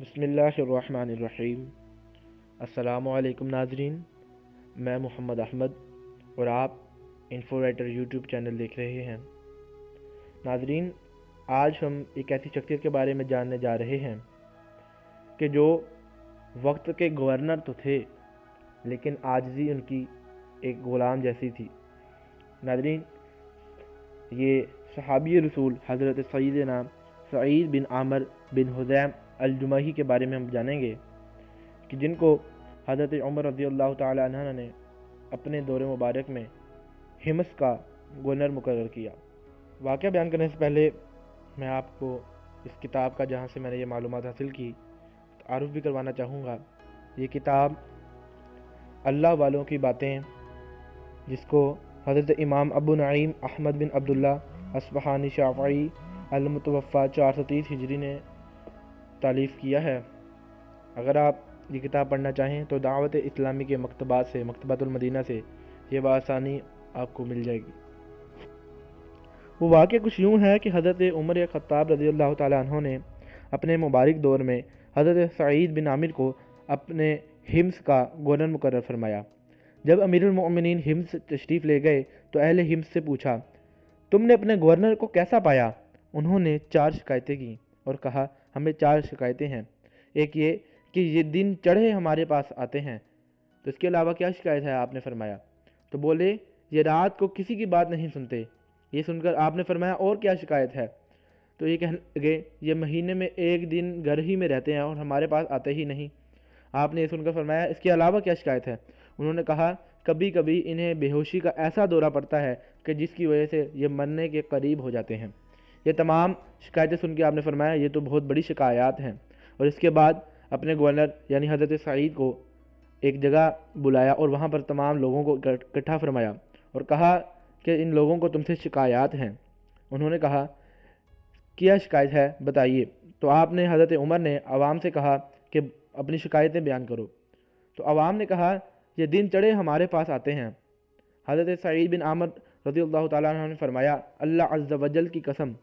बिस्मिल्लाहिर्रहमानिर्रहीम। अस्सलामुअलैकुम नाजरीन, मैं मोहम्मद अहमद और आप इन्फो राइटर यूट्यूब चैनल देख रहे हैं। नाजरीन, आज हम एक ऐसी शख्सियत के बारे में जानने जा रहे हैं कि जो वक्त के गवर्नर तो थे लेकिन आजिज़ी उनकी एक ग़ुलाम जैसी थी। नाजरीन, ये सहाबी रसूल हज़रत सईदना सईद बिन आमिर बिन हुज़ैम अल-जुमही के बारे में हम जानेंगे कि जिनको हज़रत उमर रज़ियल्लाहु ताला अन्हु ने अपने दौरे मुबारक में हिम्स का गवर्नर मुकर्रर किया। वाक़या बयान करने से पहले मैं आपको इस किताब का, जहाँ से मैंने ये मालूमात हासिल की, तारुफ भी करवाना चाहूँगा। ये किताब अल्लाह वालों की बातें, जिसको हज़रत इमाम अबू नईम अहमद बिन अब्दुल्ला अस्बहानी शाफ़ई अल-मुतवफ़ा 430 हिजरी ने तालीफ़ किया है। अगर आप ये किताब पढ़ना चाहें तो दावत इस्लामी के मकतबात से, मकतबातुल मदीना से ये बआसानी आपको मिल जाएगी। वो वाक़या कुछ यूँ है कि हज़रत उमर ख़त्ताब रज़ियल्लाहु ताला अन्हु ने अपने मुबारक दौर में हज़रत सईद बिन आमिर को अपने हिम्स का गवर्नर मुकर्रर फरमाया। जब अमीरुल मोमिनीन हिम्स तशरीफ़ ले गए तो अहले हिम्स से पूछा, तुमने अपने गवर्नर को कैसा पाया? उन्होंने 4 शिकायतें की और कहा, हमें 4 शिकायतें हैं। एक ये कि ये दिन चढ़े हमारे पास आते हैं। तो इसके अलावा क्या शिकायत है? आपने फरमाया। तो बोले, ये रात को किसी की बात नहीं सुनते। ये सुनकर आपने फरमाया, और क्या शिकायत है? तो ये कहने लगे, ये महीने में एक दिन घर ही में रहते हैं और हमारे पास आते ही नहीं। आपने ये सुनकर फरमाया, इसके अलावा क्या शिकायत है? उन्होंने कहा, कभी कभी इन्हें बेहोशी का ऐसा दौरा पड़ता है कि जिसकी वजह से ये मरने के करीब हो जाते हैं। ये तमाम शिकायतें सुन के आपने फरमाया, ये तो बहुत बड़ी शिकायत हैं। और इसके बाद अपने गवर्नर यानी हज़रत सईद को एक जगह बुलाया और वहाँ पर तमाम लोगों को इकट्ठा फरमाया और कहा कि इन लोगों को तुमसे शिकायत हैं। उन्होंने कहा, क्या शिकायत है, बताइए। तो आपने, हज़रत उमर ने आवाम से कहा कि अपनी शिकायतें बयान करो। तो आवाम ने कहा, ये दिन चढ़े हमारे पास आते हैं। हज़रत सईद बिन आमिर रज़ियल्लाहु ताला अन्हु ने फरमाया, अल्लाह अज़्ज़ व जल की कसम,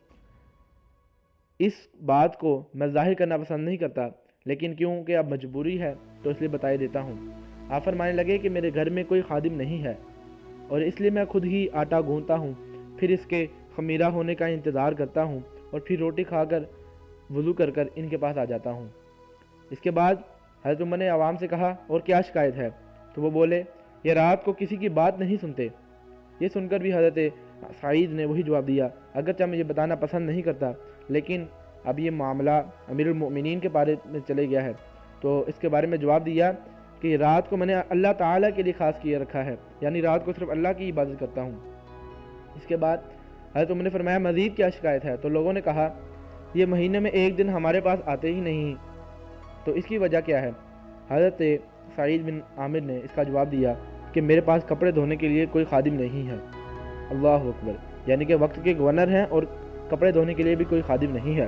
इस बात को मैं ज़ाहिर करना पसंद नहीं करता, लेकिन क्योंकि अब मजबूरी है तो इसलिए बताए देता हूँ। आप फरमाने लगे कि मेरे घर में कोई खादिम नहीं है और इसलिए मैं खुद ही आटा गूंथता हूँ, फिर इसके खमीरा होने का इंतज़ार करता हूँ और फिर रोटी खाकर वज़ू कर कर इनके पास आ जाता हूँ। इसके बाद हज़रत उमर ने आवाम से कहा, और क्या शिकायत है? तो वो बोले, ये रात को किसी की बात नहीं सुनते। ये सुनकर भी हज़रत सईद ने वही जवाब दिया, अगरचे मैं ये बताना पसंद नहीं करता, लेकिन अब ये मामला अमीरुल मोमिनीन के बारे में चले गया है, तो इसके बारे में जवाब दिया कि रात को मैंने अल्लाह ताला के लिए ख़ास किए रखा है, यानी रात को सिर्फ अल्लाह की इबादत करता हूँ। इसके बाद हज़रत उमर ने फरमाया, मज़ीद क्या शिकायत है? तो लोगों ने कहा, ये महीने में एक दिन हमारे पास आते ही नहीं, तो इसकी वजह क्या है? हज़रत सईद बिन आमिर ने इसका जवाब दिया कि मेरे पास कपड़े धोने के लिए कोई खादिम नहीं है। अल्लाह अकबर, यानी कि वक्त के गवर्नर हैं और कपड़े धोने के लिए भी कोई खादिम नहीं है।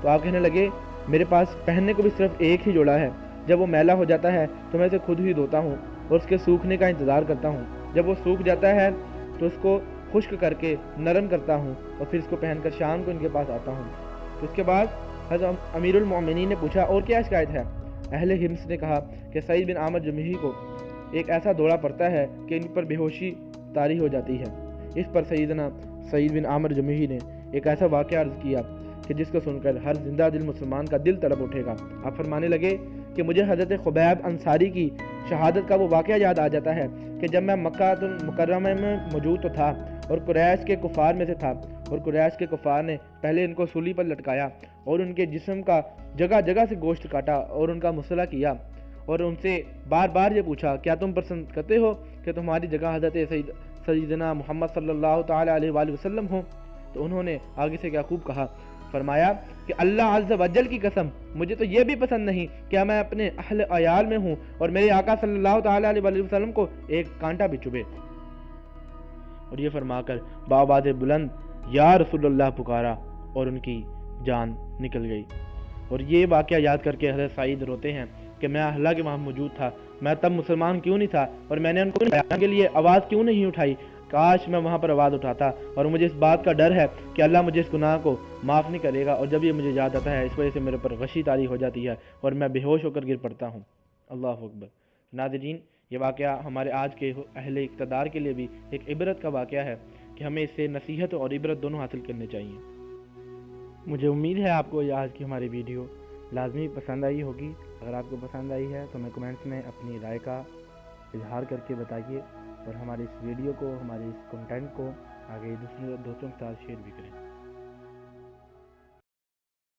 तो आप कहने लगे, मेरे पास पहनने को भी सिर्फ एक ही जोड़ा है। जब वो मैला हो जाता है तो मैं इसे खुद ही धोता हूँ और उसके सूखने का इंतज़ार करता हूँ। जब वो सूख जाता है तो उसको खुश्क करके नरम करता हूँ और फिर इसको पहनकर शाम को इनके पास आता हूँ। तो उसके बाद हज़रत अमीरुल मोमिनीन ने पूछा, और क्या शिकायत है? अहले हिम्स ने कहा कि सईद बिन आमिर जुमही को एक ऐसा दौरा पड़ता है कि इन पर बेहोशी तारी हो जाती है। इस पर सईदना सईद बिन आमिर जुमही ने एक ऐसा वाक़या अर्ज़ किया कि जिसको सुनकर हर जिंदा दिल मुसलमान का दिल तड़प उठेगा। आप फरमाने लगे कि मुझे हज़रत खुबैब अंसारी की शहादत का वो वाक़या याद आ जाता है कि जब मैं मक्कातुल मुकर्रमा में मौजूद तो था और कुरैश के कुफ़ार में से था, और कुरैश के कुफ़ार ने पहले इनको सूली पर लटकाया और उनके जिस्म का जगह जगह से गोश्त काटा और उनका मुसला किया और उनसे बार बार ये पूछा, क्या तुम पसंद करते हो कि तुम्हारी जगह हज़रत सईदना मोहम्मद सल्लल्लाहु ताला अलैहि वसल्लम हो? तो उन्होंने आगे से क्या खूब कहा, फरमाया कि अल्लाह अज़्ज़ व जल की कसम, मुझे तो ये भी पसंद नहीं कि मैं अपने अहल अयाल में हूँ और मेरे आका सल्लल्लाहु ताला अलैहि वसल्लम को एक कांटा भी चुभे। और ये फरमाकर बावाज़ बुलंद या रसूलुल्लाह पुकारा और उनकी जान निकल गई। और ये वाक़या याद करके हज़रत सईद रोते हैं कि मैं हालांकि वहाँ मौजूद था, मैं तब मुसलमान क्यों नहीं था और मैंने उनको के लिए आवाज़ क्यों नहीं उठाई। کاش میں وہاں پر آواز اٹھاتا، اور مجھے اس بات کا ڈر ہے کہ اللہ مجھے اس گناہ کو معاف نہیں کرے گا، اور جب یہ مجھے یاد آتا ہے اس وجہ سے میرے پر غشی طاری ہو جاتی ہے اور میں بے ہوش ہو کر گر پڑتا ہوں۔ اللہ اکبر۔ ناظرین، یہ واقعہ ہمارے آج کے اہل اقتدار کے لیے بھی ایک عبرت کا واقعہ ہے کہ ہمیں اس سے نصیحت اور عبرت دونوں حاصل کرنے چاہیے۔ مجھے امید ہے آپ کو یہ آج کی ہماری ویڈیو لازمی پسند آئی ہوگی۔ اگر آپ کو پسند آئی ہے تو ہمیں کمنٹس میں اپنی رائے کا اظہار کر کے بتائیے، اور ہماری اس ویڈیو کو، ہمارے اس کنٹینٹ کو آگے دوسرے دوستوں کے ساتھ شیئر بھی کریں۔